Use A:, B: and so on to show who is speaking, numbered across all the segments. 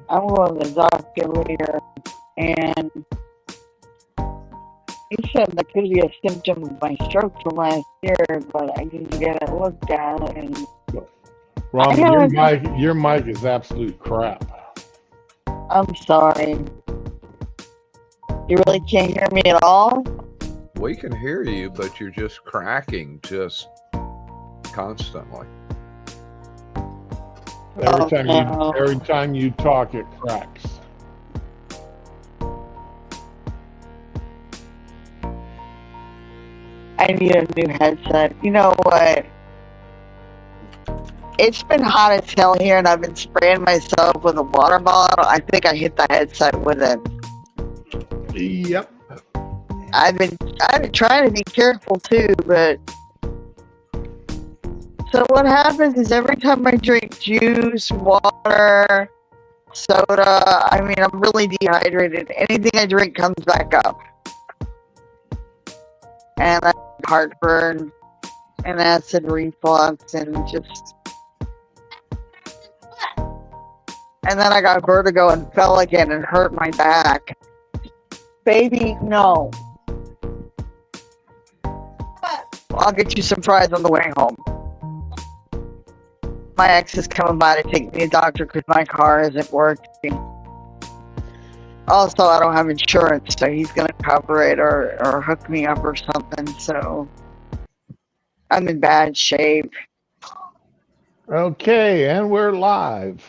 A: I'm going to the doctor later, and he said that could be a symptom of my stroke from last year, but I need to get it looked at. And I
B: Ramen,
A: haven't.
B: your mic is absolute crap.
A: I'm sorry. You really can't hear me at all?
C: We can hear you, but you're just cracking just constantly.
B: Every time you talk, it cracks.
A: I need a new headset. You know what? It's been hot as hell here, and I've been spraying myself with a water bottle. I think I hit the headset with it.
B: Yep.
A: I've been trying to be careful too, but so what happens is every time I drink juice, water, soda, I mean, I'm really dehydrated. Anything I drink comes back up. And I have heartburn and acid reflux and just... And then I got vertigo and fell again and hurt my back. Baby, no. I'll get you some fries on the way home. My ex is coming by to take me to the doctor because my car isn't working. Also, I don't have insurance, so he's going to cover it or hook me up or something. So I'm in bad shape.
B: Okay, and we're live.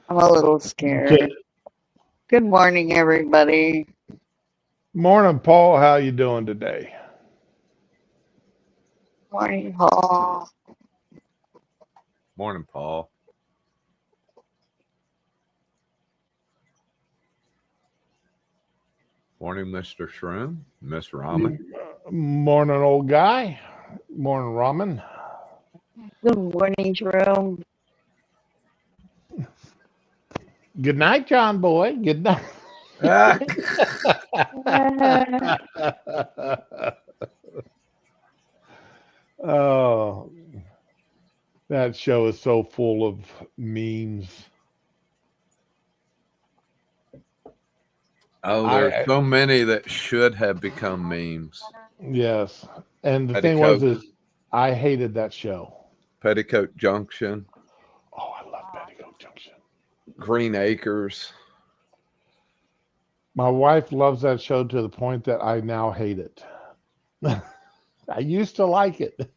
A: I'm a little scared. Good morning, everybody.
B: Morning, Paul. How you doing today?
A: Morning, Paul.
C: Morning, Paul. Morning, Mr. Shroom, Miss Ramen.
B: Morning, old guy. Morning, Ramen.
A: Good morning, Jerome.
B: Good night, John boy. Good night. Oh, that show is so full of memes.
C: Oh, there's so many that should have become memes.
B: Yes. And the thing was, is I hated that show.
C: Petticoat Junction.
B: Oh, I love Petticoat Junction.
C: Green Acres.
B: My wife loves that show to the point that I now hate it. I used to like it.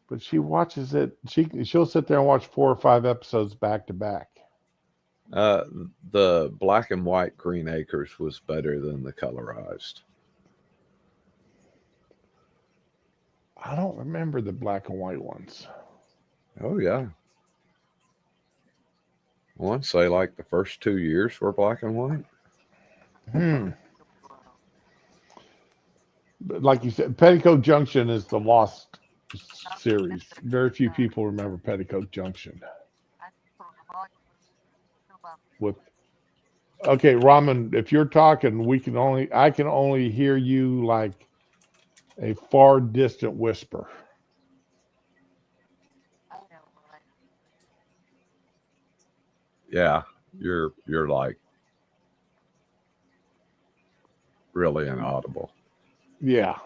B: But she watches it. She'll sit there and watch 4 or 5 episodes back to back.
C: The black and white Green Acres was better than the colorized.
B: I don't remember the black and white ones.
C: Oh, yeah. I want to say like the first 2 years were black and white.
B: But like you said, Petticoat Junction is the lost series. Very few people remember Petticoat Junction. Okay, Ramen, if you're talking, I can only hear you like a far distant whisper.
C: Yeah, you're like really inaudible.
B: Yeah.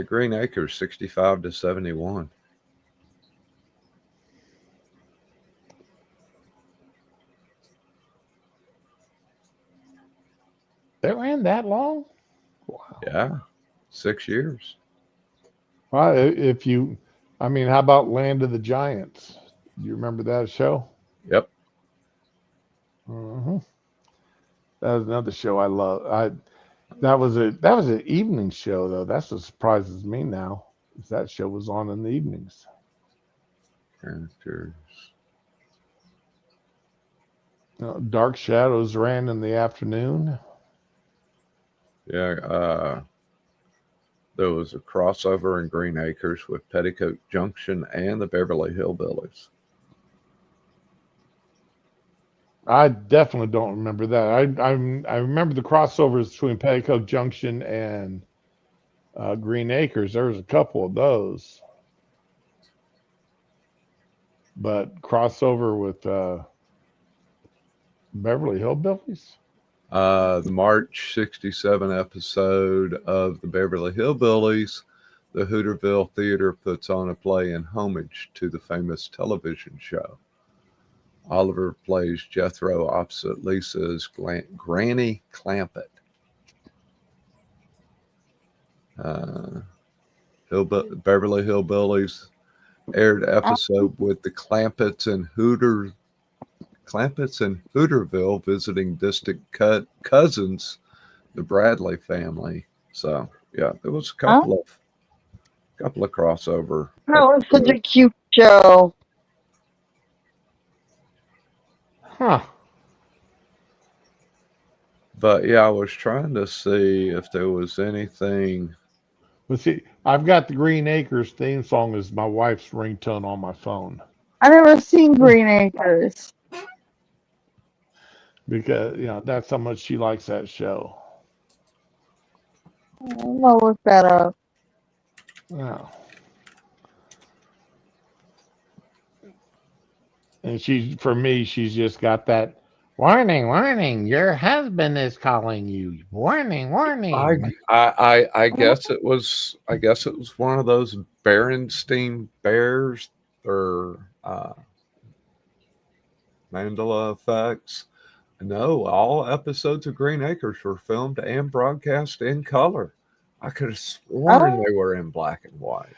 C: Green Acres 65 to 71.
B: They ran that long?
C: Wow. Yeah, 6 years.
B: Well, how about Land of the Giants? Do you remember that show?
C: Yep.
B: Uh-huh. That was another show I love. That was an evening show though. That's what surprises me now. Is that show was on in the evenings.
C: Characters.
B: Dark Shadows ran in the afternoon.
C: Yeah, there was a crossover in Green Acres with Petticoat Junction and the Beverly Hillbillies.
B: I definitely don't remember that. I remember the crossovers between Petticoat Junction and Green Acres. There was a couple of those. but crossover with Beverly Hillbillies.
C: The March 67 episode of the Beverly Hillbillies, the Hooterville Theater puts on a play in homage to the famous television show. Oliver plays Jethro opposite Lisa's Granny Clampett. Beverly Hillbillies aired episode with the Clampetts and Hooterville visiting distant cousins, the Bradley family. So yeah, there was a couple of crossover.
A: That was such a cute show.
B: Huh.
C: But yeah, I was trying to see if there was anything.
B: Let's see. I've got the Green Acres theme song as my wife's ringtone on my phone
A: I never seen Green Acres.
B: because that's how much she likes that show.
A: I'm gonna look that up.
B: Yeah. And for me, she's just got that warning, warning, your husband is calling you. Warning, warning.
C: I guess it was one of those Berenstein Bears or Mandela effects. No, all episodes of Green Acres were filmed and broadcast in color. I could have sworn they were in black and white.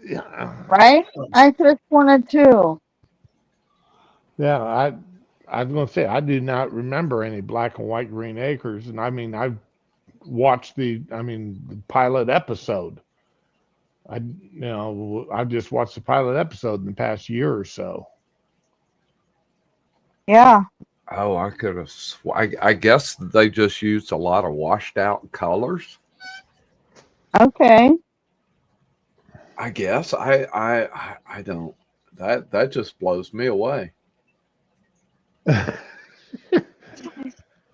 B: Yeah.
A: Right? I could have sworn it too.
B: Yeah, I was going to say I do not remember any black and white Green Acres, and I mean I've watched the pilot episode. I've just watched the pilot episode in the past year or so.
A: Yeah.
C: Oh, I could have. I guess they just used a lot of washed out colors.
A: Okay.
C: I guess I don't. That just blows me away.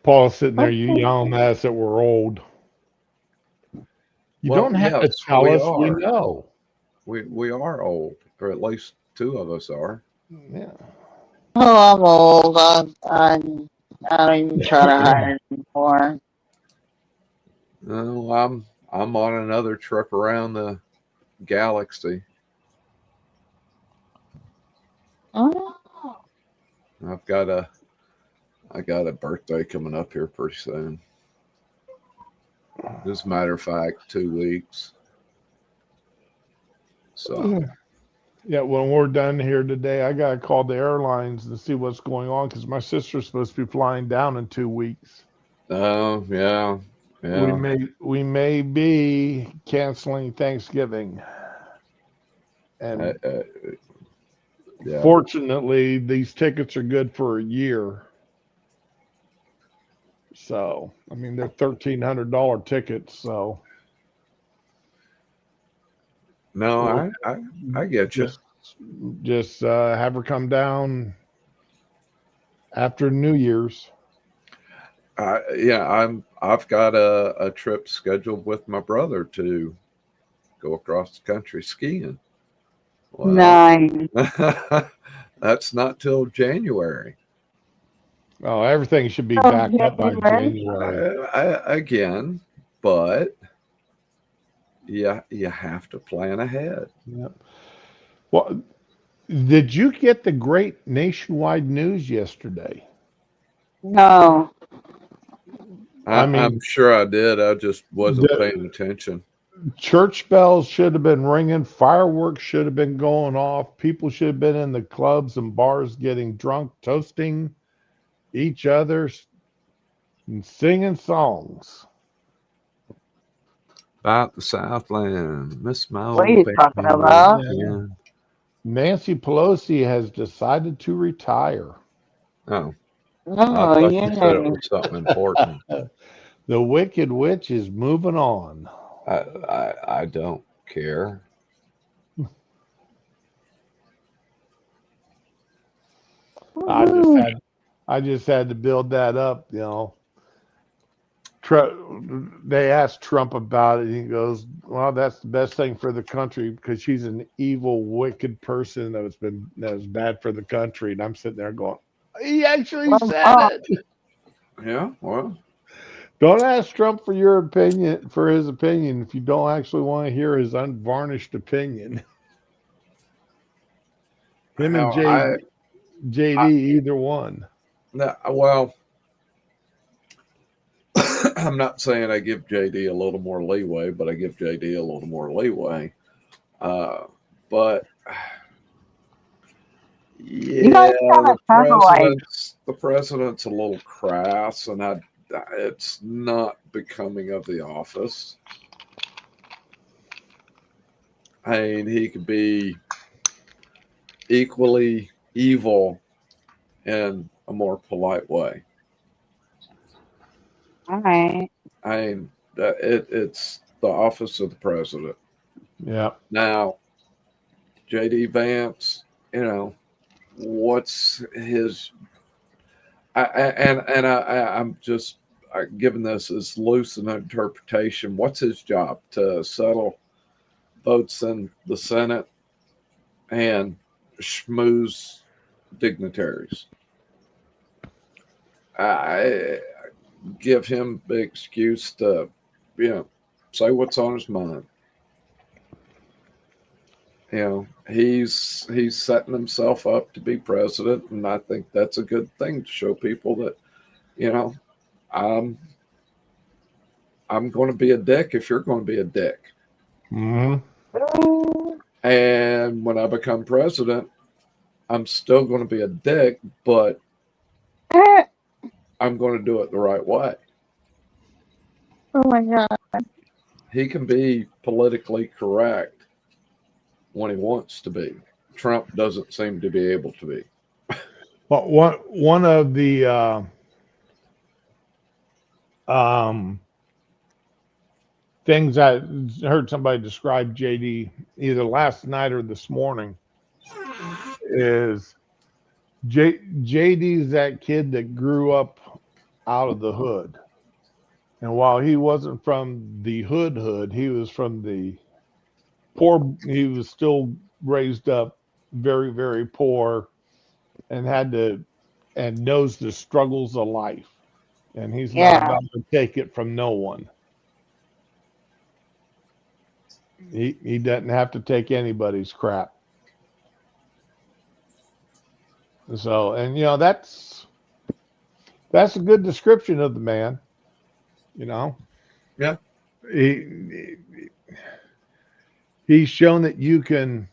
B: Paul's sitting there, you yelling at us that we're old. You don't have to tell us. We know.
C: We are old, or at least two of us are.
B: Yeah.
A: Oh, I'm old. I don't even try to hide it anymore.
C: No, I'm on another trip around the galaxy.
A: Oh.
C: I got a birthday coming up here pretty soon. As a matter of fact, 2 weeks. So
B: yeah, when we're done here today, I gotta call the airlines and see what's going on because my sister's supposed to be flying down in 2 weeks.
C: Oh yeah.
B: We may be canceling Thanksgiving, and
C: yeah.
B: Fortunately, these tickets are good for a year. So, I mean, they're $1,300 tickets. So,
C: no, I get you.
B: Just have her come down after New Year's.
C: I've got a trip scheduled with my brother to go across the country skiing. Well,
A: 9.
C: that's not till January.
B: Oh, everything should be backed up by January.
C: Again, but you have to plan ahead.
B: Yep. Well, did you get the great nationwide news yesterday?
A: No.
C: I'm sure I did. I just wasn't paying attention.
B: Church bells should have been ringing. Fireworks should have been going off. People should have been in the clubs and bars getting drunk, toasting each other and singing songs.
C: About the Southland. Miss my
A: What are you talking about?
C: Yeah.
B: Nancy Pelosi has decided to retire.
C: Oh.
A: Oh,
C: I thought
A: yeah.
C: you said it was something important.
B: The Wicked Witch is moving on.
C: I don't care.
B: I just had to build that up, They asked Trump about it. And he goes, "Well, that's the best thing for the country because she's an evil, wicked person that was bad for the country." And I'm sitting there going, "He actually said it."
C: Yeah, well,
B: Don't ask Trump for your opinion, for his opinion, if you don't actually want to hear his unvarnished opinion. Him and JD, either one.
C: well, I'm not saying I give JD a little more leeway, but I give JD a little more leeway. But yeah, the president's a little crass, and it's not becoming of the office. I mean, he could be equally evil in a more polite way.
A: All right.
C: I mean, it's the office of the president.
B: Yeah.
C: Now, JD Vance, what's his? I'm just giving this as loose an interpretation. What's his job? To settle votes in the Senate and schmooze dignitaries. I give him the excuse to, say what's on his mind. He's setting himself up to be president, and I think that's a good thing to show people that, I'm going to be a dick if you're going to be a dick.
B: Mm-hmm.
C: And when I become president, I'm still going to be a dick, but I'm going to do it the right way.
A: Oh my God.
C: He can be politically correct when he wants to be. Trump doesn't seem to be able to be.
B: But one of the things I heard somebody describe JD either last night or this morning is JD's that kid that grew up out of the hood. And while he wasn't from the hood, he was from the poor. He was still raised up very, very poor and knows the struggles of life. And he's not about to take it from no one. He doesn't have to take anybody's crap. So, and that's a good description of the man.
C: Yeah.
B: He's shown that you can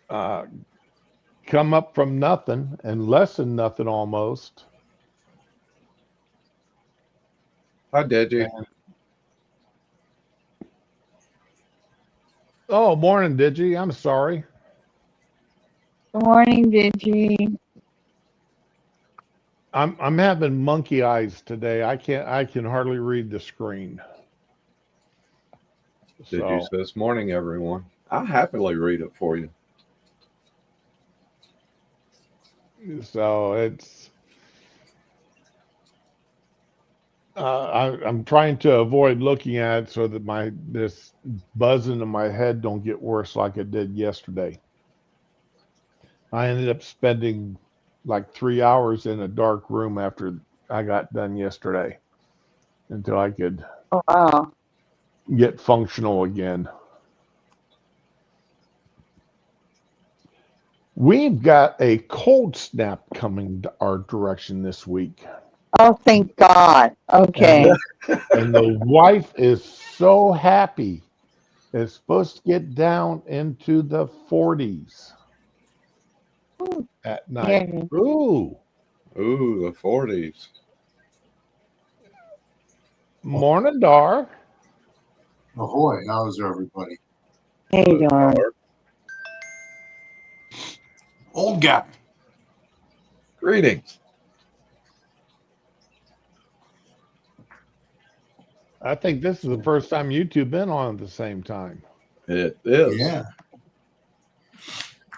B: come up from nothing and less than nothing almost.
C: Hi, Digi.
B: Oh, morning, Digi. I'm sorry.
A: Good morning, Digi.
B: I'm having monkey eyes today. I can hardly read the screen.
C: Digi says, "Morning, everyone." I'll happily read it for you.
B: So it's I'm trying to avoid looking at it so that this buzzing in my head don't get worse like it did yesterday. I ended up spending like 3 hours in a dark room after I got done yesterday until I could get functional again. We've got a cold snap coming to our direction this week.
A: Oh, thank God. Okay.
B: And the wife is so happy. It's supposed to get down into the 40s at night.
A: Yeah.
B: Ooh,
C: the 40s.
B: Morning, Dar.
D: Ahoy, how's everybody?
A: Hey, Dar.
D: Old guy.
C: Greetings.
B: I think this is the first time you two been on at the same time.
C: It is.
D: Yeah.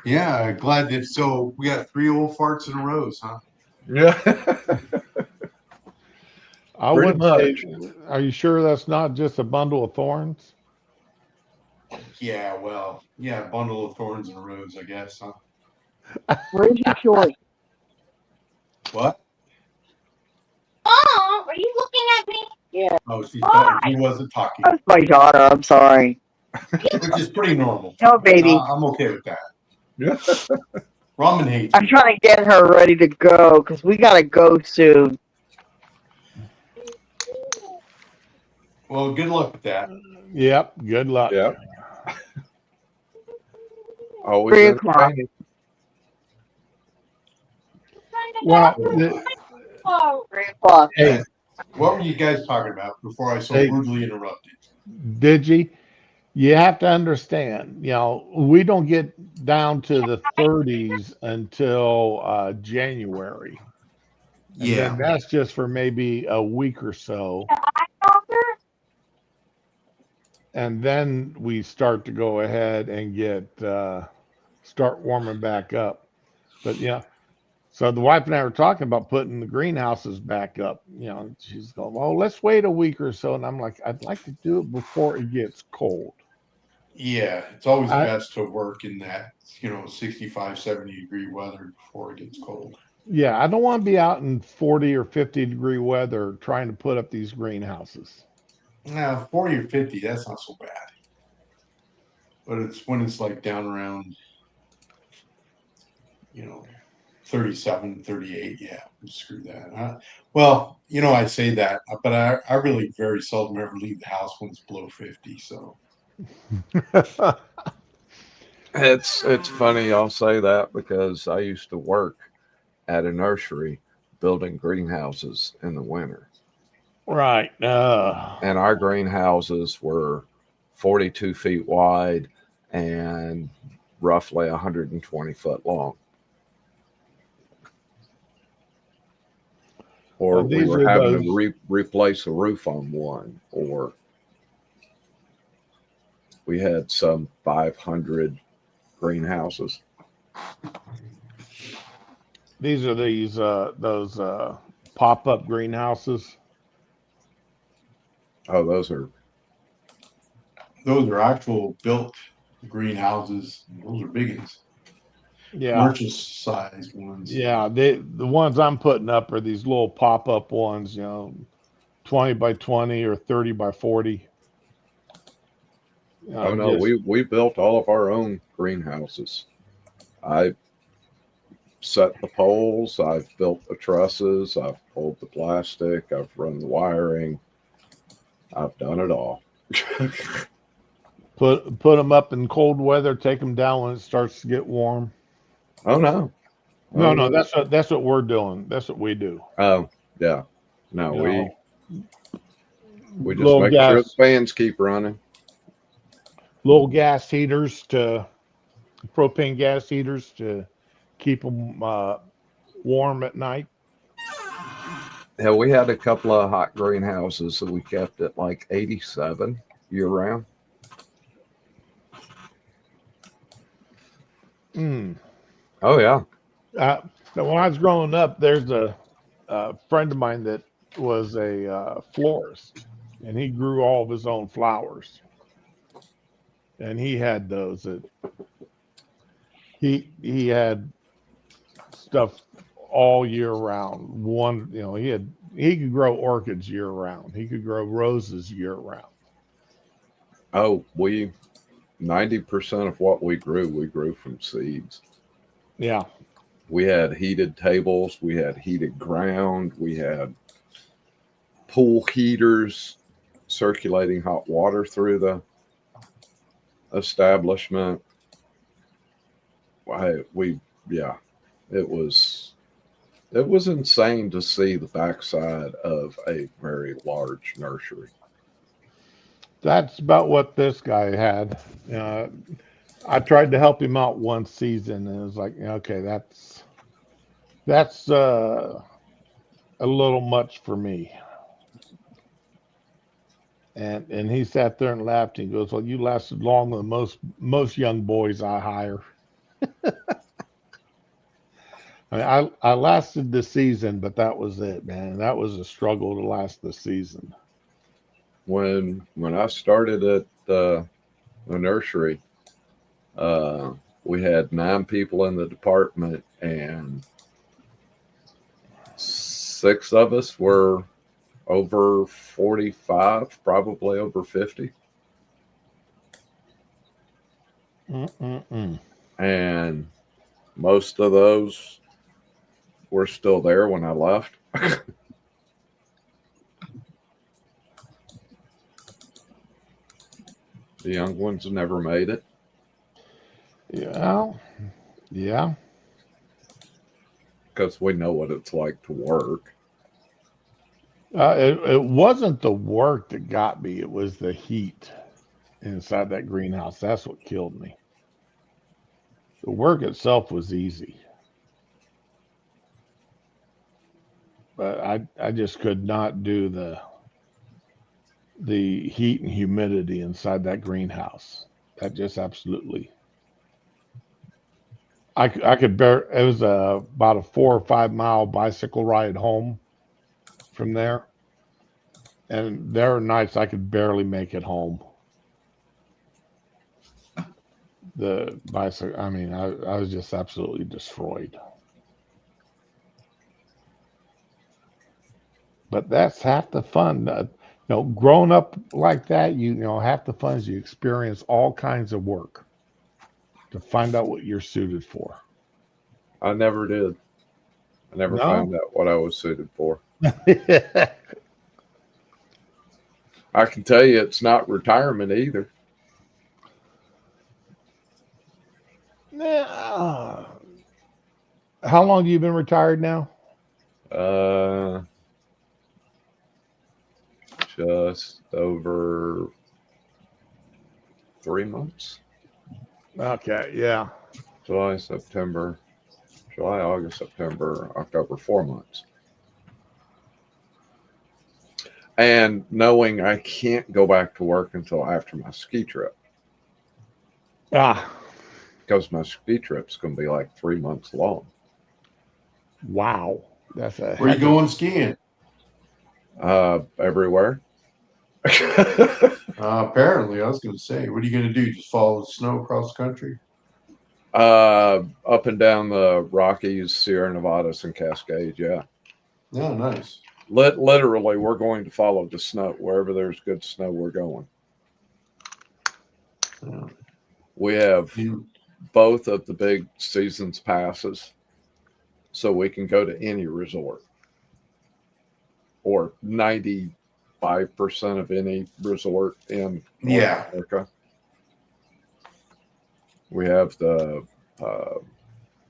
D: Yeah, glad that. So we got 3 old farts in a row, huh?
C: Yeah.
B: I
C: Pretty
B: would say,
C: much.
B: are you sure that's not just a bundle of thorns?
D: Yeah, well, yeah, bundle of thorns and roses, I guess, huh?
A: Where's your choice?
D: What?
E: Mom, are you looking at me?
A: Yeah,
D: Oh, she
E: Why?
D: thought he wasn't talking,
A: that's my daughter. I'm sorry.
D: which is pretty normal.
A: No, baby.
D: I'm okay with that.
C: Yeah.
D: Ramen hates
A: I'm
D: me.
A: trying to get her ready to go because we gotta go soon.
D: Well, good luck with that.
B: Yep. Good luck.
C: Yeah. Always
A: 3 o'clock.
C: entertaining.
B: Well,
E: Oh,
A: 3 o'clock.
B: hey,
D: What were you guys talking about before I so
B: Hey.
D: rudely interrupted?
B: Digi, you have to understand, we don't get down to the 30s until January. And then that's just for maybe a week or so. And then we start to go ahead and start warming back up. But yeah, so the wife and I were talking about putting the greenhouses back up. She's going, well, let's wait a week or so. And I'm like, I'd like to do it before it gets cold.
D: Yeah, it's always
B: I-
D: best to work in that, 65, 70-degree weather before it gets cold.
B: Yeah, I don't want to be out in 40 or 50-degree weather trying to put up these greenhouses.
D: Now, 40 or 50, that's not so bad. But it's when it's like down around, 37, 38. Yeah, screw that. Well, I say that, but I really very seldom ever leave the house when it's below 50. So,
C: It's funny y'all say that because I used to work at a nursery building greenhouses in the winter.
B: Right.
C: And our greenhouses were 42 feet wide and roughly 120 foot long. Or
B: Well,
C: we
B: these
C: were
B: are
C: having
B: those-
C: to replace a roof on one, or we had some 500 greenhouses.
B: These are those pop-up greenhouses.
C: Oh, those are
D: those are actual built greenhouses. Those are big ones.
B: Yeah.
D: Merchant size ones.
B: Yeah, the ones I'm putting up are these little pop-up ones, 20 by 20 or 30 by 40.
C: oh no, we built all of our own greenhouses. I set the poles, I've built the trusses, I've pulled the plastic, I've run the wiring, I've done it all.
B: put them up in cold weather, take them down when it starts to get warm.
C: Oh no.
B: No, that's what we're doing. That's what we do.
C: Oh yeah. No,
B: You
C: we just
B: little
C: make sure
B: gas-
C: the fans keep running.
B: Little gas heaters propane gas heaters to keep them warm at night.
C: Yeah, we had a couple of hot greenhouses that we kept at like 87 year round.
B: Mm.
C: Oh yeah.
B: When I was growing up, there's a friend of mine that was a florist, and he grew all of his own flowers. And he had those that he had stuff all year round. He could grow orchids year round. He could grow roses year round.
C: Oh, 90% of what we grew from seeds.
B: Yeah.
C: We had heated tables, we had heated ground, we had pool heaters circulating hot water through the establishment. It was insane to see the backside of a very large nursery.
B: That's about what this guy had. I tried to help him out one season, and it was like, okay, that's a little much for me. And he sat there and laughed. He goes, "Well, you lasted longer than most young boys I hire." I lasted the season, but that was it, man. That was a struggle to last the season.
C: When I started at the nursery, we had 9 people in the department, and 6 of us were over 45, probably over 50.
B: Mm-mm-mm.
C: And most of those were still there when I left. The young ones never made it.
B: Yeah.
C: Because we know what it's like to work.
B: It wasn't the work that got me. It was the heat inside that greenhouse. That's what killed me. The work itself was easy, but I just could not do the heat and humidity inside that greenhouse. That just absolutely. I could bear. It was about a 4 or 5 mile bicycle ride home from there, and there are nights I could barely make it home. The bicycle. I mean, I was just absolutely destroyed. But that's half the fun. Growing up like that, half the fun is you experience all kinds of work to find out what you're suited for.
C: I never did. I never
B: No?
C: found out what I was suited for. I can tell you it's not retirement either.
B: Yeah. How long have you been retired now?
C: Just over 3 months.
B: Okay, yeah.
C: July, August, September, October, 4 months. And knowing I can't go back to work until after my ski trip. Because my ski trip's going to be like 3 months long.
B: Wow. That's a
D: Where you going skiing?
C: Everywhere.
D: Apparently, I was going to say, what are you going to do? Just follow the snow across the country?
C: Up and down the Rockies, Sierra Nevadas, and Cascades. Yeah.
D: Yeah, nice.
C: Literally, we're going to follow the snow. Wherever there's good snow, we're going.
D: Yeah.
C: We have both of the big seasons passes, so we can go to any resort, or 95% of any resort in North America. We have the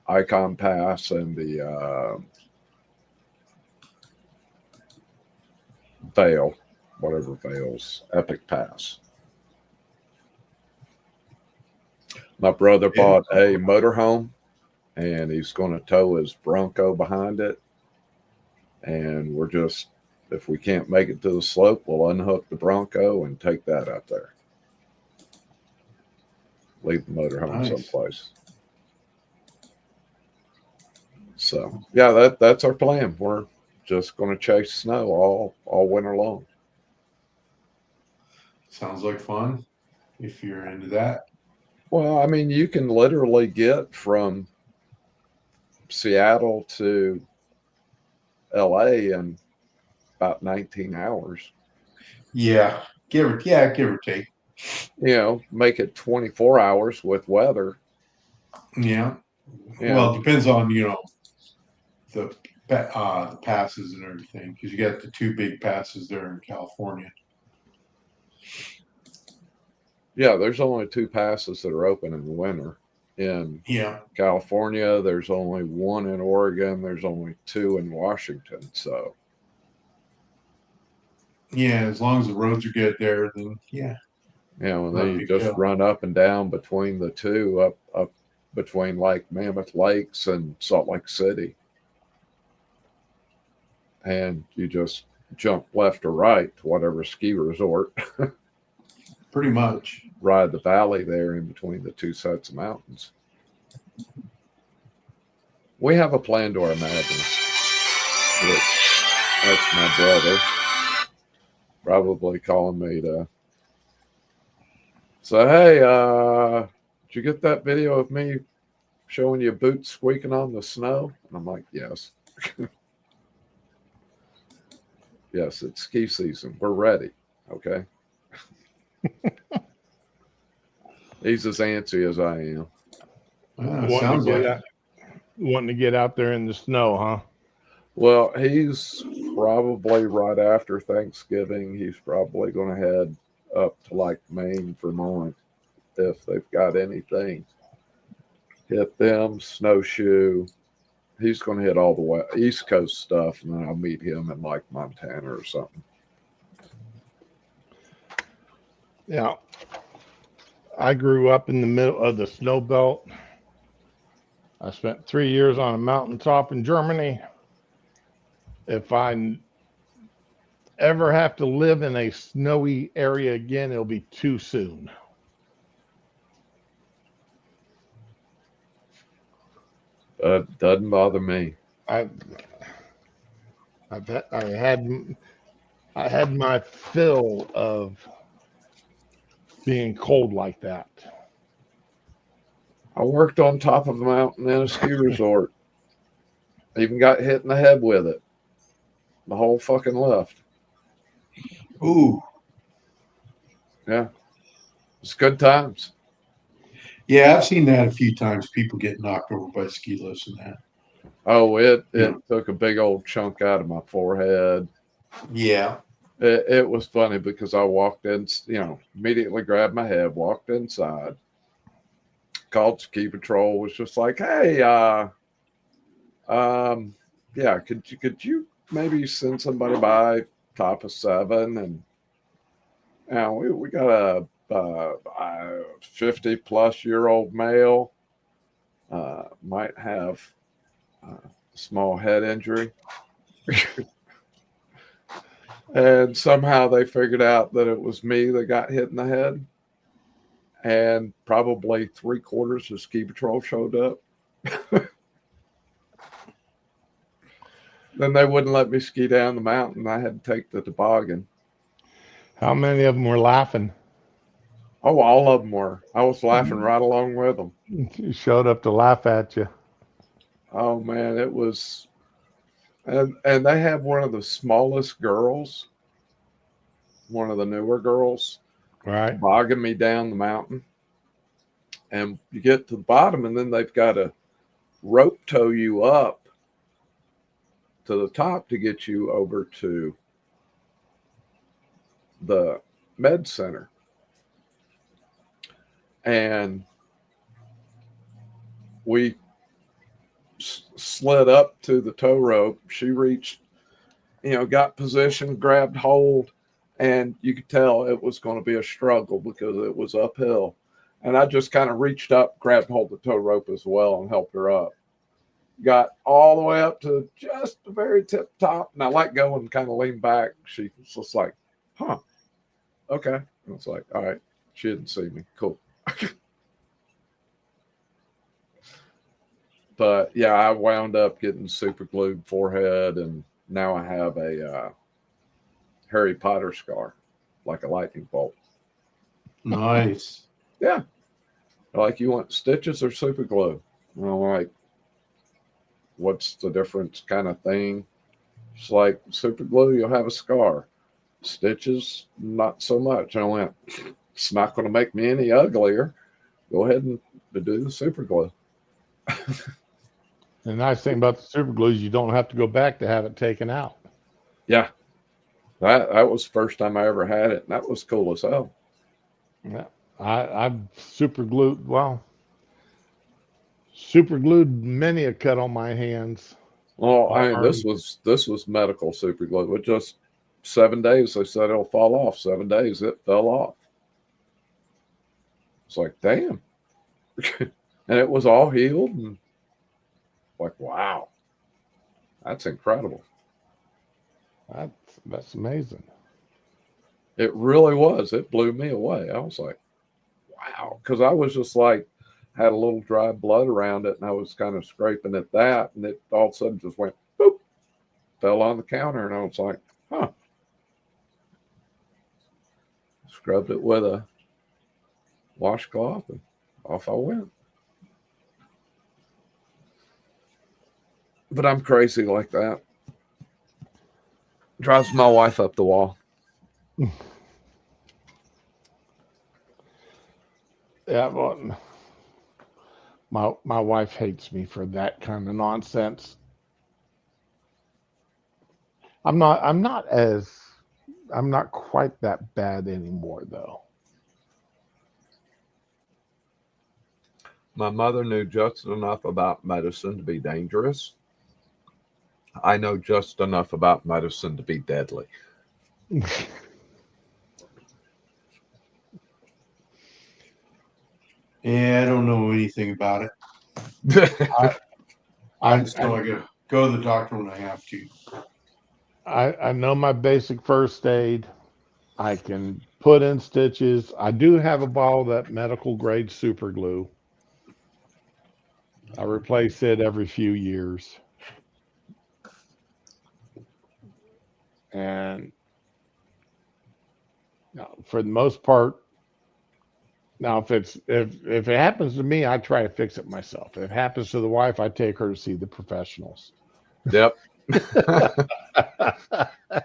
C: Icon Pass and the Vail's Epic Pass. My brother bought a motorhome, and he's going to tow his Bronco behind it. And we're just, if we can't make it to the slope, we'll unhook the Bronco and take that out there. Leave the motorhome someplace. So, yeah, that's our plan. We're just going to chase snow all winter long.
D: Sounds like fun if you're into that.
C: Well, I mean, you can literally get from Seattle to LA in about 19 hours.
D: Yeah, give or take.
C: Make it 24 hours with weather.
D: Yeah. Well, it depends on, the passes and everything, because you got the 2 big passes there in California.
C: Yeah, there's only 2 passes that are open in the winter. In California, there's only 1 in Oregon. There's only 2 in Washington. So,
D: yeah, as long as the roads are good there, then
C: and then you just run up and down between the 2, up between like Mammoth Lakes and Salt Lake City, and you just jump left or right to whatever ski resort.
D: Pretty much.
C: Ride the valley there in between the 2 sets of mountains. We have a plan to our madness. Which, that's my brother. Probably calling me to say, hey, did you get that video of me showing you boots squeaking on the snow? And I'm like, yes. Yes, it's ski season. We're ready. Okay. He's as antsy as I am.
D: Sounds like it.
B: Wanting to get out there in the snow, huh?
C: Well, he's probably right after Thanksgiving. He's probably going to head up to like Maine, Vermont, if they've got anything. Hit them, snowshoe. He's going to hit all the East Coast stuff, and then I'll meet him in like Montana or something.
B: Yeah. I grew up in the middle of the snow belt. I spent 3 years on a mountaintop in Germany. If I ever have to live in a snowy area again, it'll be too soon.
C: Doesn't bother me.
B: I had my fill of being cold like that.
C: I worked on top of a mountain in a ski resort. Even got hit in the head with it. The whole fucking lift.
D: Ooh.
C: Yeah. It's good times.
D: Yeah, I've seen that a few times. People get knocked over by ski lifts and that.
C: Oh, it
D: Yeah.
C: took a big old chunk out of my forehead.
D: Yeah.
C: It was funny because I walked in, immediately grabbed my head, walked inside, called ski patrol, was just like, hey, yeah, could you maybe send somebody by top of 7? And we got a 50 plus year old male, might have a small head injury. And somehow they figured out that it was me that got hit in the head. And probably 3/4 of ski patrol showed up. Then they wouldn't let me ski down the mountain. I had to take the toboggan.
B: How many of them were laughing?
C: Oh, all of them were. I was laughing right along with them.
B: You showed up to laugh at you.
C: Oh man, it was, and they have one of the smallest girls, one of the newer girls,
B: Right.
C: bogging me down the mountain. And you get to the bottom, and then they've got to rope tow you up to the top to get you over to the med center. And we slid up to the tow rope. She reached, got positioned, grabbed hold, and you could tell it was going to be a struggle because it was uphill. And I just kind of reached up, grabbed hold of the tow rope as well, and helped her up. Got all the way up to just the very tip top, and I let go and kind of leaned back. She was just like, huh, okay. And it's like, all right, she didn't see me. Cool. But yeah, I wound up getting super glued forehead, and now I have a Harry Potter scar, like a lightning bolt.
D: Nice.
C: Yeah. Like, you want stitches or super glue? And I'm like, what's the difference kind of thing? It's like, super glue, you'll have a scar. Stitches, not so much. I went, it's not going to make me any uglier. Go ahead and do the super glue.
B: The nice thing about the super glue is you don't have to go back to have it taken out.
C: Yeah. That was the first time I ever had it. And that was cool as hell.
B: Yeah. I've super glued many a cut on my hands.
C: Well, I mean, this was medical super glue. With just 7 days, they said it'll fall off. 7 days, it fell off. It's like, damn. And it was all healed. And like, wow, that's incredible.
B: That's amazing.
C: It really was. It blew me away. I was like, wow. Because I was just like, had a little dry blood around it, and I was kind of scraping at that, and it all of a sudden just went boop, fell on the counter, and I was like, huh. Scrubbed it with a washcloth, and off I went. But I'm crazy like that. Drives my wife up the wall.
B: Yeah, well, my wife hates me for that kind of nonsense. I'm not quite that bad anymore though.
C: My mother knew just enough about medicine to be dangerous. I know just enough about medicine to be deadly.
D: Yeah, I don't know anything about it. I just know I go to the doctor when I have to.
B: I know my basic first aid. I can put in stitches. I do have a bottle of that medical grade super glue. I replace it every few years. And for the most part, now if it happens to me, I try to fix it myself. If it happens to the wife, I take her to see the professionals.
C: Yep.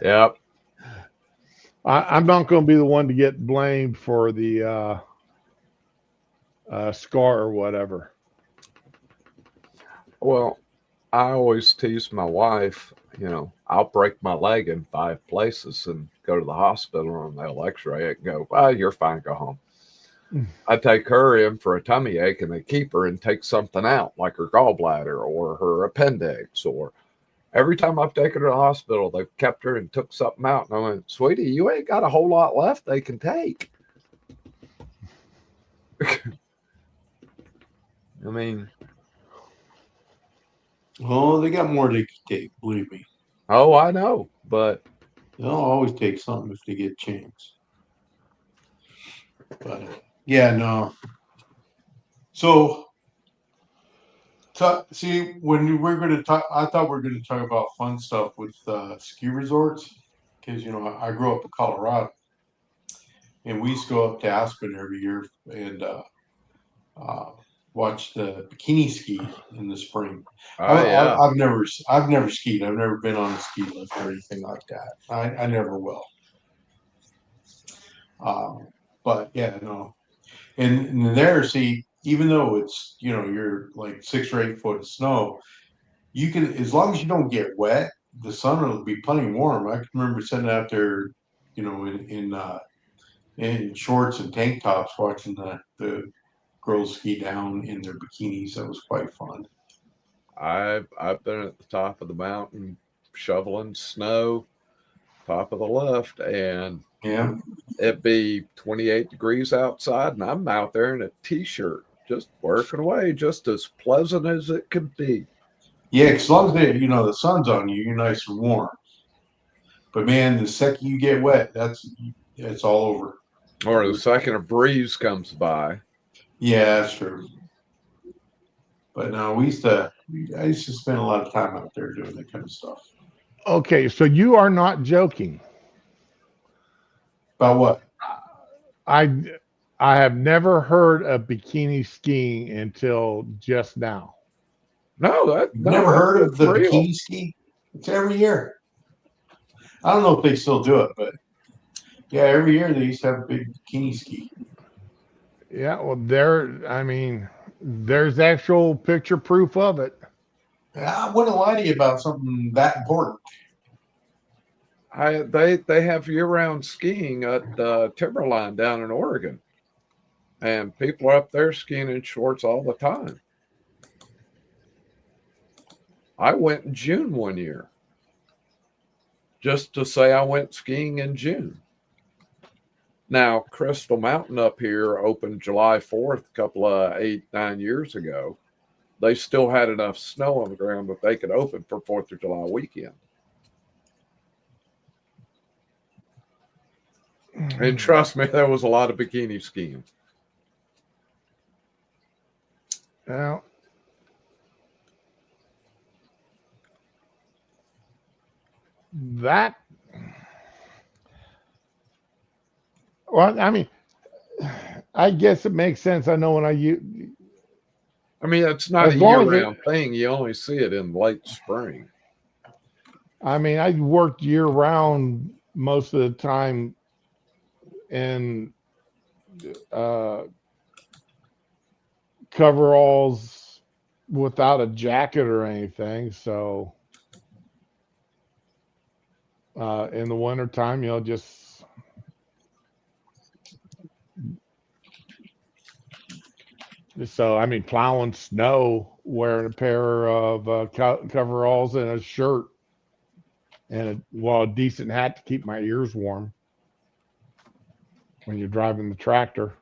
C: Yep.
B: I'm not going to be the one to get blamed for the scar or whatever.
C: Well, I always tease my wife, I'll break my leg in 5 places and go to the hospital and they'll x-ray it and go, well, you're fine, go home. I take her in for a tummy ache and they keep her and take something out, like her gallbladder or her appendix. Or every time I've taken her to the hospital, they've kept her and took something out. And I went, sweetie, you ain't got a whole lot left they can take. I mean,
D: Oh, they got more they can take, believe me.
C: oh, I know, but
D: They'll always take something if they get a chance. But yeah, no. So see, when we're going to talk, I thought we were going to talk about fun stuff with ski resorts, because I grew up in Colorado, and we used to go up to Aspen every year and watch the bikini ski in the spring.
C: oh yeah,
D: I've never skied. I've never been on a ski lift or anything like that. I never will. But yeah, no. And there, see, even though it's you're like 6 or 8 foot of snow, you can, as long as you don't get wet, the sun will be plenty warm. I can remember sitting out there, in shorts and tank tops, watching the girls ski down in their bikinis. That was quite fun.
C: I've been at the top of the mountain shoveling snow, top of the lift, and
D: Yeah,
C: it'd be 28 degrees outside, and I'm out there in a t-shirt, just working away, just as pleasant as it could be.
D: yeah. 'Cause as long as the sun's on you, you're nice and warm. But man, the second you get wet, it's all over.
C: Or the second a breeze comes by.
D: Yeah, that's true. But no, I used to spend a lot of time out there doing that kind of stuff.
B: Okay, so you are not joking.
D: About what?
B: I have never heard of bikini skiing until just now.
C: No,
D: Never heard of the
C: real.
D: bikini ski? It's every year. I don't know if they still do it, but yeah, every year they used to have a big bikini ski.
B: Yeah, well, there's actual picture proof of it.
D: I wouldn't lie to you about something that important.
C: They have year-round skiing at Timberline down in Oregon, and people are up there skiing in shorts all the time. I went in June one year, just to say I went skiing in June. Now, Crystal Mountain up here opened July 4th, a couple of 8-9 years ago. They still had enough snow on the ground that they could open for 4th of July weekend. And trust me, there was a lot of bikini skiing.
B: Now, that, well, I mean, I guess it makes sense. I know when I use,
C: I mean, it's not
B: as
C: a
B: long as it,
C: year-round thing. You only see it in late spring.
B: I mean, I worked year round most of the time in uh, coveralls without a jacket or anything. So in the wintertime, just so I mean, plowing snow, wearing a pair of coveralls and a shirt and a decent hat to keep my ears warm when you're driving the tractor.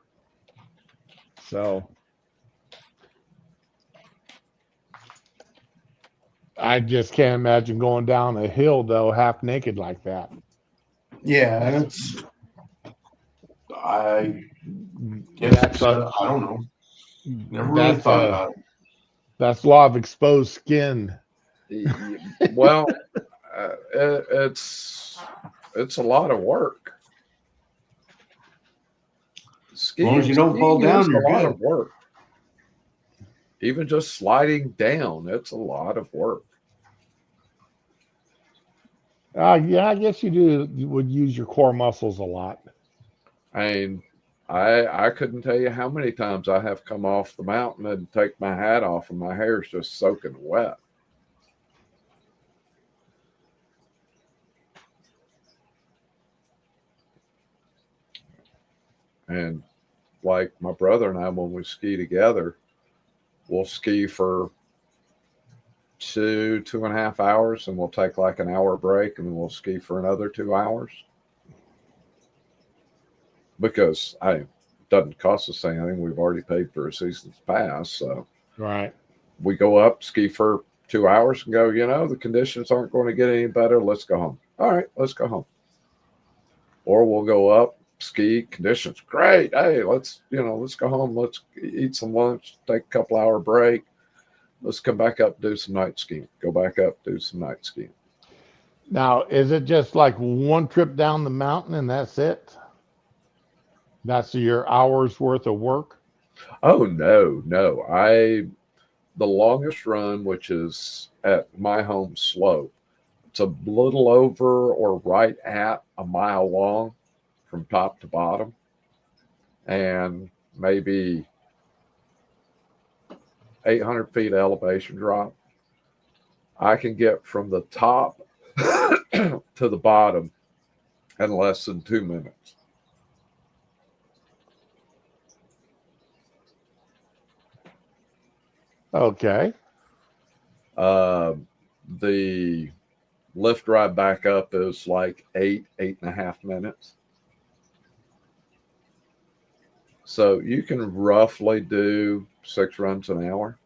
B: So I just can't imagine going down a hill though half naked like that.
D: Yeah,
B: That's
D: I guess
B: that's a
D: I don't know. Never really thought about it.
B: that's a lot of exposed skin.
C: Well, it's a lot of work.
D: As long as you don't fall
C: Skiing is
D: down,
C: a
D: you're
C: lot
D: good.
C: of work. Even just sliding down, it's a lot of work.
B: Yeah, I guess you would use your core muscles a lot.
C: I mean, I couldn't tell you how many times I have come off the mountain and take my hat off and my hair's just soaking wet. And like my brother and I, when we ski together, we'll ski for 2.5 hours, and we'll take like an hour break, and then we'll ski for another 2 hours. Because it doesn't cost us anything. We've already paid for a season's pass. So
B: Right.
C: we go up, ski for 2 hours, and go, the conditions aren't going to get any better. Let's go home. All right, let's go home. Or we'll go up, ski, conditions great. Hey, let's go home. Let's eat some lunch, take a couple hour break. Let's come back up, do some night skiing. Go back up, do some night skiing.
B: Now, is it just like one trip down the mountain and that's it? That's your hours worth of work?
C: Oh no. The longest run, which is at my home slope, it's a little over or right at a mile long from top to bottom, and maybe 800 feet elevation drop. I can get from the top to the bottom in less than 2 minutes.
B: Okay.
C: The lift ride back up is like 8.5 minutes. So you can roughly do 6 runs an hour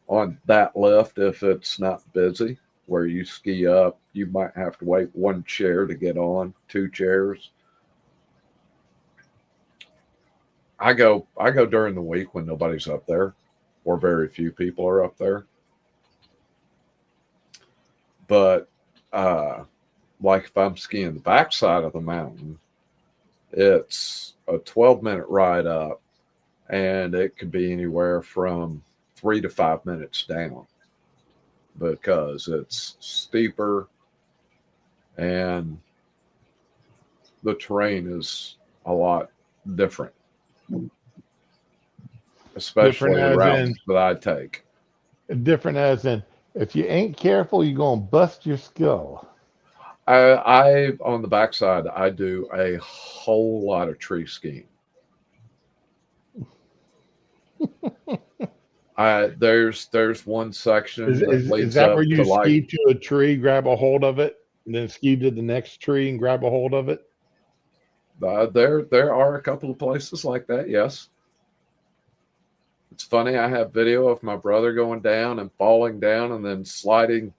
C: on that lift if it's not busy. Where you ski up, you might have to wait 1 chair to get on, 2 chairs. I go during the week when nobody's up there, or very few people are up there. But like if I'm skiing the backside of the mountain, it's a 12-minute ride up, and it could be anywhere from 3 to 5 minutes down because it's steeper and the terrain is a lot different, especially
B: Different
C: the
B: as
C: routes
B: in
C: that I take.
B: different as in if you ain't careful, you're gonna bust your skull.
C: I on the backside, I do a whole lot of tree skiing. There's one section
B: Is,
C: that
B: is, is
C: leads
B: that where
C: up to
B: you
C: like
B: ski to a tree, grab a hold of it, and then ski to the next tree and grab a hold of it?
C: there are a couple of places like that. Yes, it's funny. I have video of my brother going down and falling down and then sliding,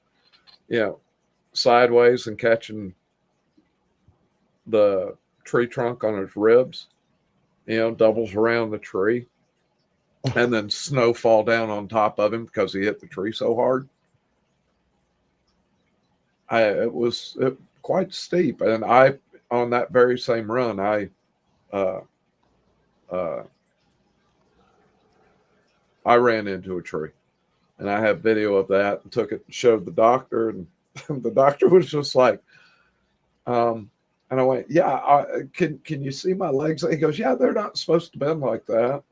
C: sideways and catching the tree trunk on his ribs. Doubles around the tree. and then snow fall down on top of him because he hit the tree so hard. It was quite steep, and on that very same run, I ran into a tree, and I have video of that and took it and showed the doctor, and the doctor was just like, and I went, yeah, can you see my legs? He goes, yeah, they're not supposed to bend like that.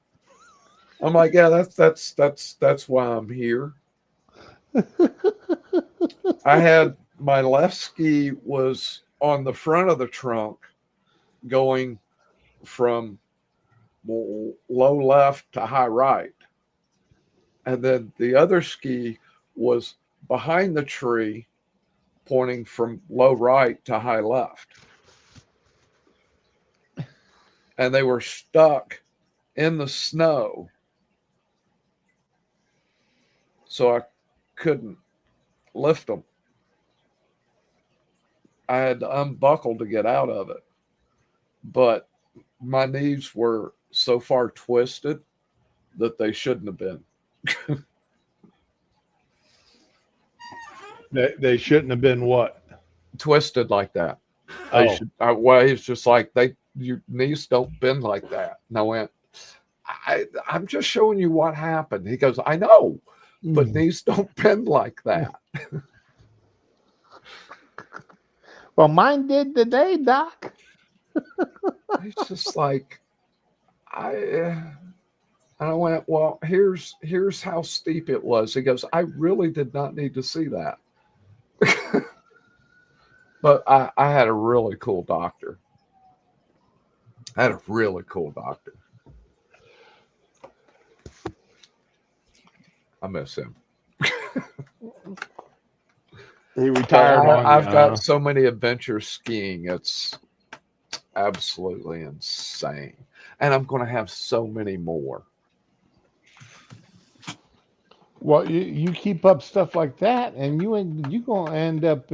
C: I'm like, yeah, that's why I'm here. I had my left ski was on the front of the trunk going from low left to high right. And then the other ski was behind the tree pointing from low right to high left. And they were stuck in the snow. So I couldn't lift them. I had to unbuckle to get out of it. But my knees were so far twisted that they shouldn't have been.
B: They shouldn't have been what?
C: Twisted like that.
B: Oh.
C: Well, he's just like, your knees don't bend like that. And I went, I'm just showing you what happened. He goes, I know, but knees don't bend like that.
B: Well, mine did today, Doc.
C: He's just like, I went, well, here's how steep it was. He goes, I really did not need to see that. But I had a really cool doctor. I miss him.
B: He retired on
C: I've
B: you,
C: got so many adventures skiing. It's absolutely insane. And I'm going to have so many more.
B: Well, you keep up stuff like that, and you're going to end up,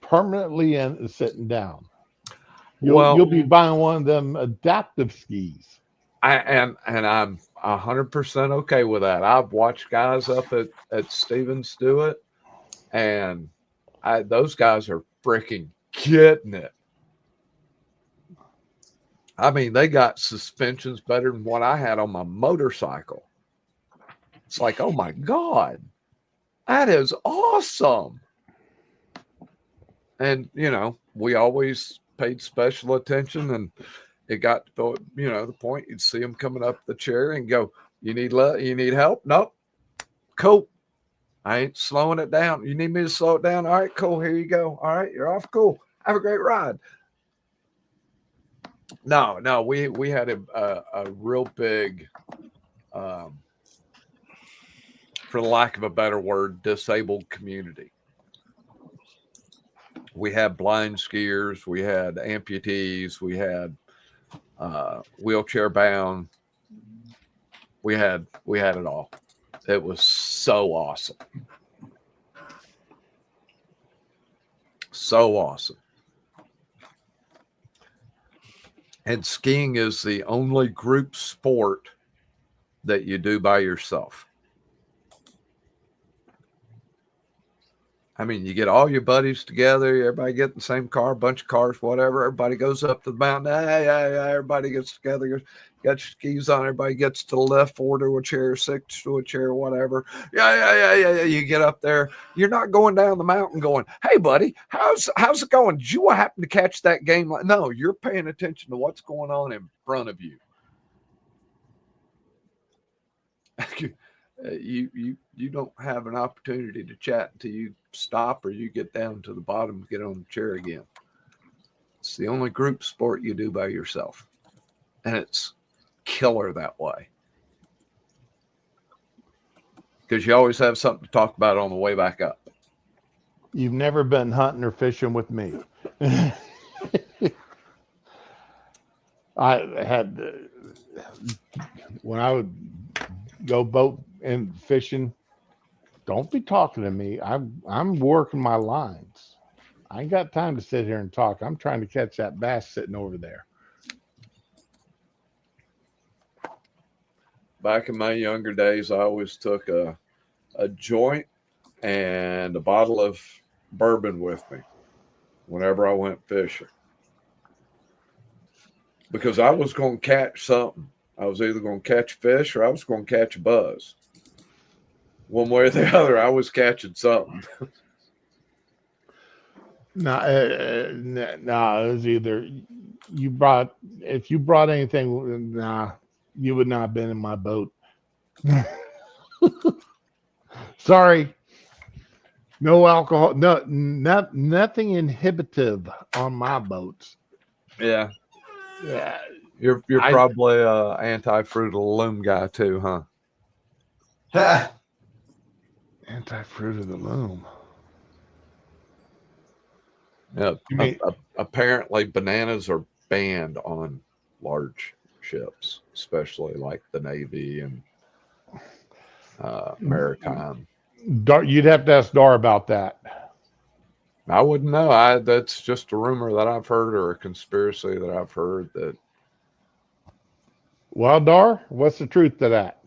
B: permanently sitting down. You'll be buying one of them adaptive skis.
C: And I'm 100% okay with that. I've watched guys up at Stevens do it, and those guys are freaking getting it. I mean, they got suspensions better than what I had on my motorcycle. It's like, oh my God, that is awesome. And, we always paid special attention, and it got to, the point you'd see them coming up the chair and go, you need help? Nope. Cool. I ain't slowing it down. You need me to slow it down? All right, cool. Here you go. All right, you're off. Cool. Have a great ride. No, we had a real big, for the lack of a better word, disabled community. We had blind skiers, we had amputees, we had wheelchair bound. We had it all. It was so awesome. So awesome. And skiing is the only group sport that you do by yourself. I mean, you get all your buddies together, everybody get in the same car, a bunch of cars, whatever. Everybody goes up to the mountain. Everybody gets together, got your skis on, everybody gets to the left, 4 to a chair, 6 to a chair, whatever. Yeah. You get up there. You're not going down the mountain going, hey, buddy, how's it going? Did you happen to catch that game? No, you're paying attention to what's going on in front of you. You don't have an opportunity to chat until you stop or you get down to the bottom and get on the chair again. It's the only group sport you do by yourself, and it's killer that way because you always have something to talk about on the way back up.
B: You've never been hunting or fishing with me. I had, when I would go boat and fishing, don't be talking to me. I'm working my lines. I ain't got time to sit here and talk. I'm trying to catch that bass sitting over there.
C: back in my younger days, I always took a joint and a bottle of bourbon with me whenever I went fishing because I was going to catch something. I was either going to catch fish or I was going to catch a buzz. One way or the other, I was catching something.
B: No, it was either if you brought anything, you would not have been in my boat. Sorry. No alcohol, nothing inhibitive on my boats.
C: Yeah.
B: Yeah.
C: You're probably a anti-Fruit of the Loom guy too, huh?
B: Anti-Fruit of the Loom.
C: Yeah.
B: You mean-
C: Apparently, bananas are banned on large ships, especially like the Navy and maritime.
B: You'd have to ask Dar about that.
C: I wouldn't know. That's just a rumor that I've heard or a conspiracy that I've heard that.
B: Well, Dar, what's the truth to that?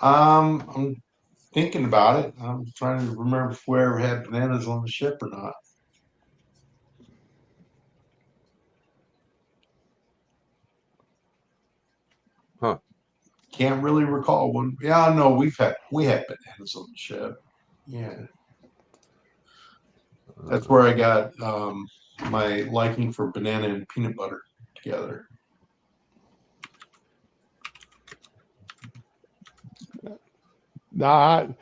D: I'm thinking about it. I'm trying to remember if we ever had bananas on the ship or not.
C: Huh.
D: Can't really recall one. Yeah, I know we had bananas on the ship. Yeah. That's where I got my liking for banana and peanut butter together.
B: No,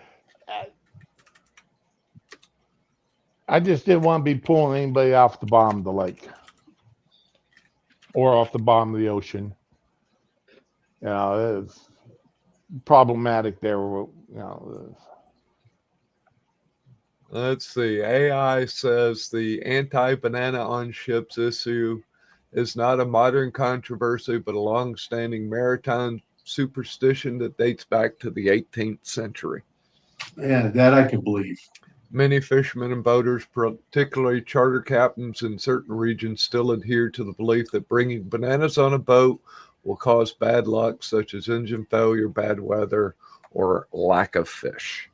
B: I just didn't want to be pulling anybody off the bottom of the lake or off the bottom of the ocean. You know, it's problematic there. You know,
C: Let's see. AI says the anti-banana on ships issue is not a modern controversy, but a long-standing maritime superstition that dates back to the 18th century.
D: Yeah, that I can believe.
C: Many fishermen and boaters, particularly charter captains in certain regions, still adhere to the belief that bringing bananas on a boat will cause bad luck, such as engine failure, bad weather, or lack of fish.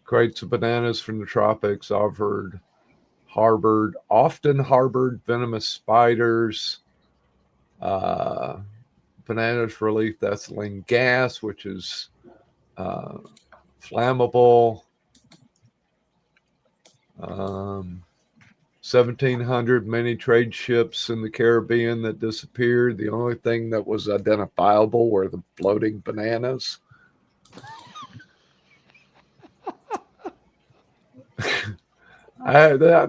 C: Crates of bananas from the tropics often harbored venomous spiders. Bananas release ethylene gas, which is flammable. 1,700 many trade ships in the Caribbean that disappeared. The only thing that was identifiable were the floating bananas.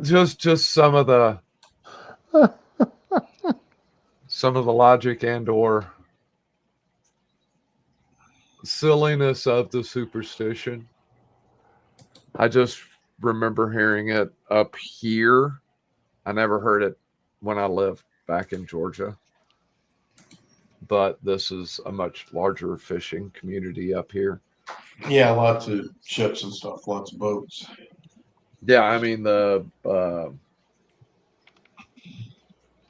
C: Just some of the logic and or silliness of the superstition. I just remember hearing it up here. I never heard it when I lived back in Georgia. But this is a much larger fishing community up here.
D: Yeah, lots of ships and stuff, lots of boats.
C: Yeah, I mean the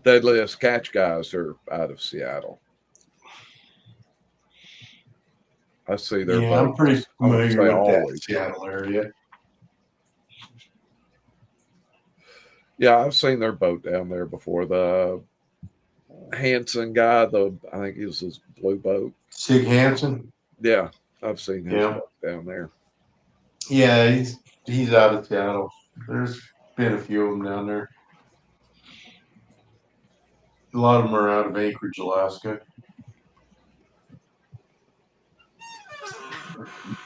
C: deadliest catch guys are out of Seattle. I see their boats.
D: I'm pretty familiar with
C: always.
D: that Seattle area.
C: Yeah, I've seen their boat down there before. The Hansen guy, I think he was his blue boat.
D: Sig Hansen?
C: Yeah, I've seen his boat down there.
D: Yeah, he's out of Seattle. There's been a few of them down there. A lot of them are out of Anchorage, Alaska.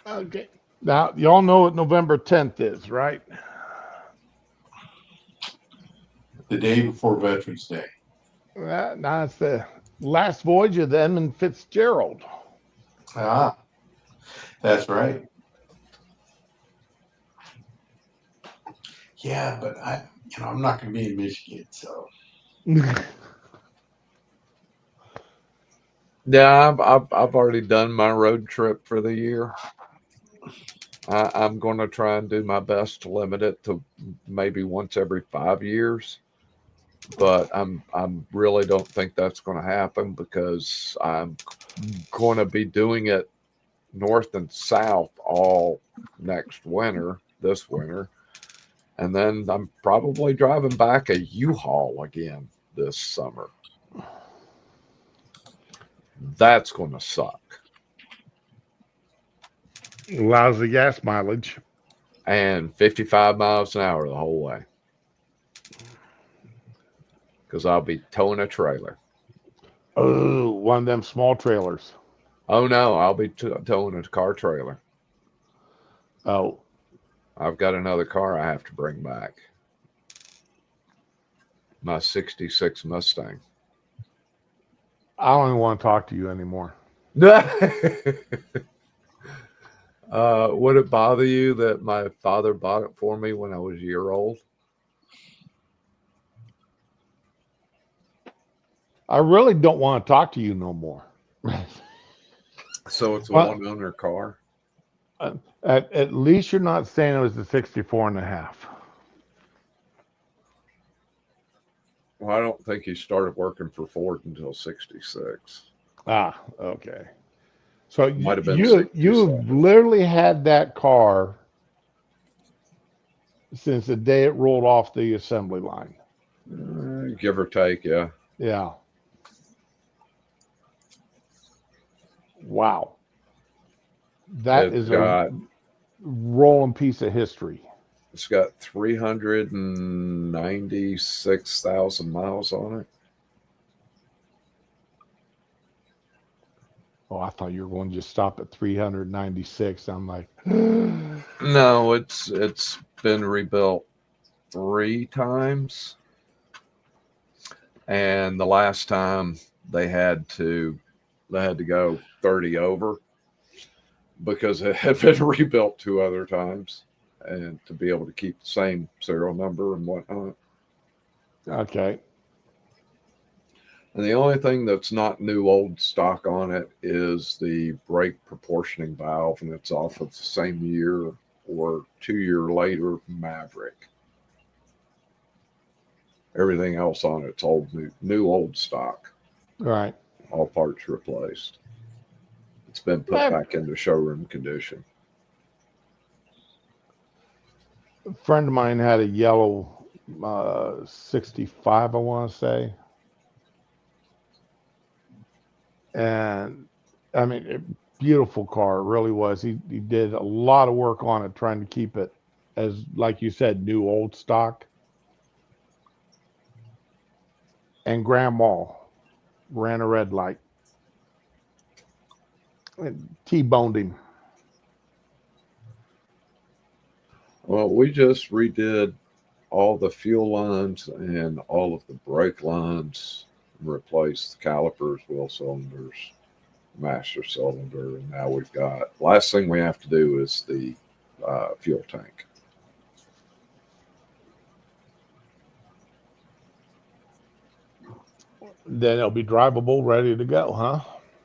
B: okay. Now, y'all know what November 10th is, right?
D: The day before Veterans Day.
B: Now it's the last voyage of the Edmund Fitzgerald.
D: Ah, that's right. Yeah, but I'm not going to be in Michigan, so.
C: Yeah, I've already done my road trip for the year. I'm going to try and do my best to limit it to maybe once every 5 years. But I'm really don't think that's going to happen because I'm going to be doing it north and south all next winter, this winter. And then I'm probably driving back a U-Haul again this summer. That's going to suck.
B: Lousy gas mileage.
C: And 55 miles an hour the whole way. Because I'll be towing a trailer.
B: Oh, one of them small trailers.
C: Oh, no, I'll be towing a car trailer.
B: Oh,
C: I've got another car I have to bring back. My 66 Mustang.
B: I don't even want to talk to you anymore.
C: Would it bother you that my father bought it for me when I was a year old?
B: I really don't want to talk to you no more.
C: So it's a
B: Well-
C: one-owner car?
B: At least you're not saying it was a 64 and a half.
C: Well, I don't think he started working for Ford until 66.
B: Ah, okay. So
C: Might have been
B: you've
C: 67.
B: literally had that car since the day it rolled off the assembly line.
C: Give or take, yeah.
B: Yeah. Wow. That
C: It's
B: is
C: got
B: a rolling piece of history.
C: 396,000 miles on it.
B: Oh, I thought you were going to just stop at 396. I'm like,
C: No, it's been rebuilt 3 times. And the last time they had to go 30 over because it had been rebuilt 2 other times and to be able to keep the same serial number and whatnot.
B: okay.
C: And the only thing that's not new old stock on it is the brake proportioning valve, and it's off of the same year or 2 year later Maverick. Everything else on it's old, new old stock.
B: All right.
C: All parts replaced. It's been put back into showroom condition.
B: A friend of mine had a yellow 65, I want to say. And I mean, beautiful car, it really was. He did a lot of work on it, trying to keep it as, like you said, new old stock. And Grandma ran a red light. T-boned him.
C: Well, we just redid all the fuel lines and all of the brake lines, replaced the calipers, wheel cylinders, master cylinder, and now we've got, last thing we have to do is the fuel tank.
B: Then it'll be drivable, ready to go, huh?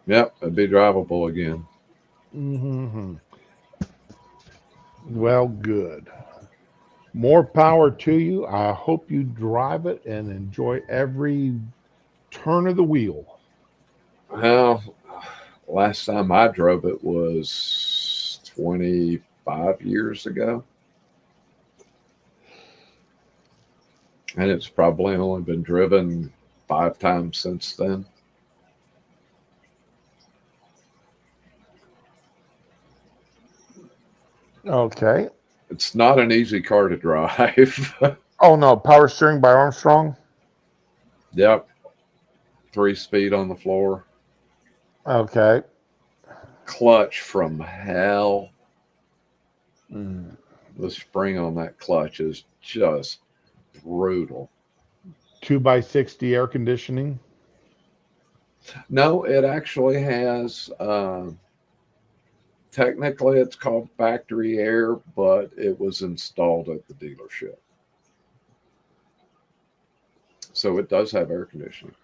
C: Yep, it'd be drivable again.
B: Mm-hmm. Well, good. More power to you. I hope you drive it and enjoy every turn of the wheel.
C: Well, last time I drove it was 25 years ago. And it's probably only been driven 5 times since then.
B: Okay.
C: It's not an easy car to drive.
B: Oh, no. Power steering by Armstrong?
C: Yep. 3-speed on the floor.
B: Okay.
C: Clutch from hell.
B: Mm.
C: The spring on that clutch is just brutal.
B: 2x60 air conditioning?
C: No, it actually has, technically it's called factory air, but it was installed at the dealership. So it does have air conditioning.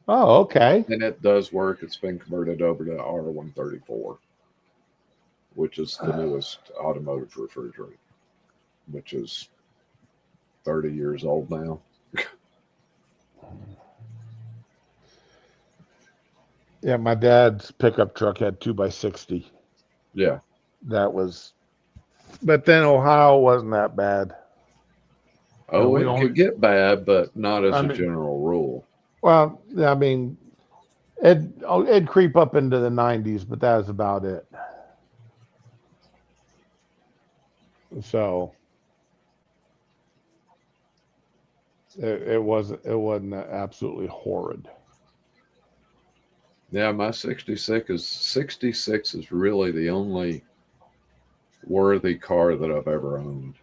B: Oh, okay.
C: And it does work. It's been converted over to R134 which is the newest automotive refrigerant, which is 30 years old now.
B: Yeah, my dad's pickup truck had 2x60.
C: Yeah.
B: That was, but then Ohio wasn't that bad.
C: Oh,
B: we
C: it
B: only-
C: could get bad, but not as
B: I
C: a
B: mean-
C: general rule.
B: Well, I mean, it'd creep up into the 90s, but that was about it. So it wasn't absolutely horrid.
C: Yeah, my 66 is really the only worthy car that I've ever owned.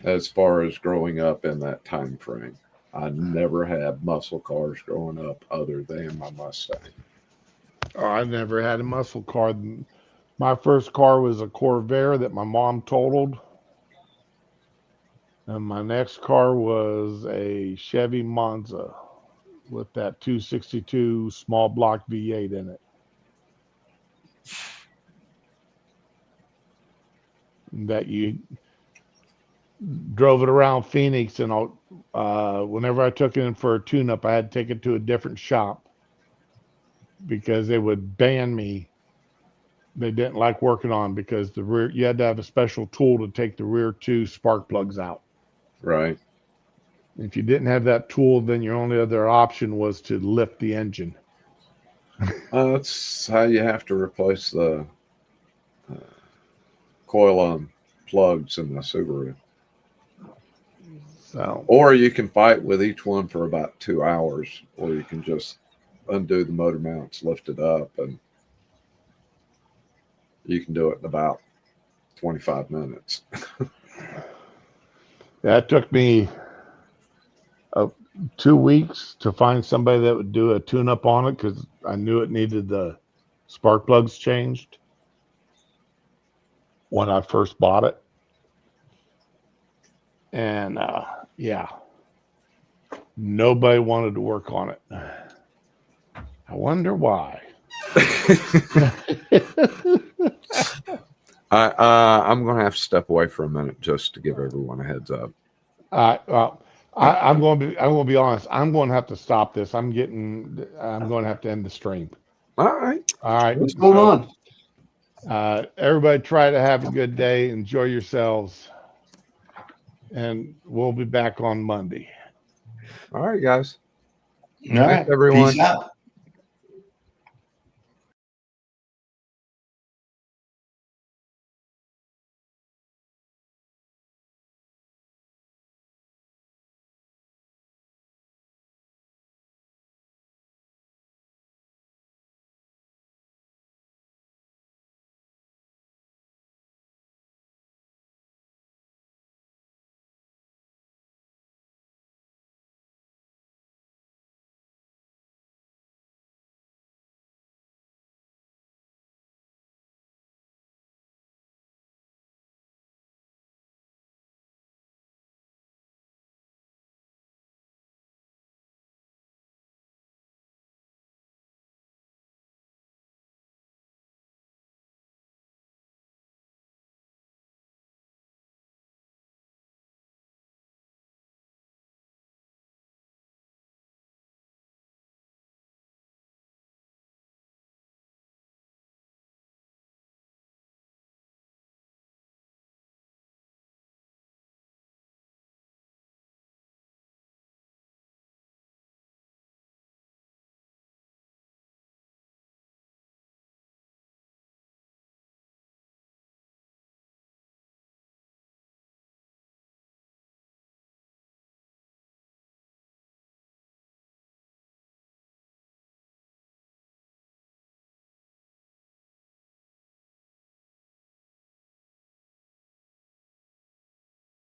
C: As far as growing up in that time frame, I never had muscle cars growing up other than my Mustang.
B: Oh, I never had a muscle car. My first car was a Corvair that my mom totaled. And my next car was a Chevy Monza with that 262 small block V8 in it. That you drove it around Phoenix, and whenever I took it in for a tune-up, I had to take it to a different shop because they would ban me. They didn't like working on because the rear, you had to have a special tool to take the rear two spark plugs out.
C: Right.
B: If you didn't have that tool, then your only other option was to lift the engine.
C: That's how you have to replace the coil on plugs in the Subaru.
B: So,
C: Or you can fight with each one for about 2 hours, or you can just undo the motor mounts, lift it up, and you can do it in about 25 minutes.
B: that took me 2 weeks to find somebody that would do a tune-up on it because I knew it needed the spark plugs changed when I first bought it. And yeah, nobody wanted to work on it. I wonder why.
C: I'm going to have to step away for a minute just to give everyone a heads up.
B: I'm going to be honest. I'm going to have to stop this. I'm going to have to end the stream.
C: All right.
B: All right.
F: What's going on?
B: Everybody try to have a good day. Enjoy yourselves. And we'll be back on Monday.
C: All right, guys.
F: All right.
C: Thanks, everyone.
F: Peace out.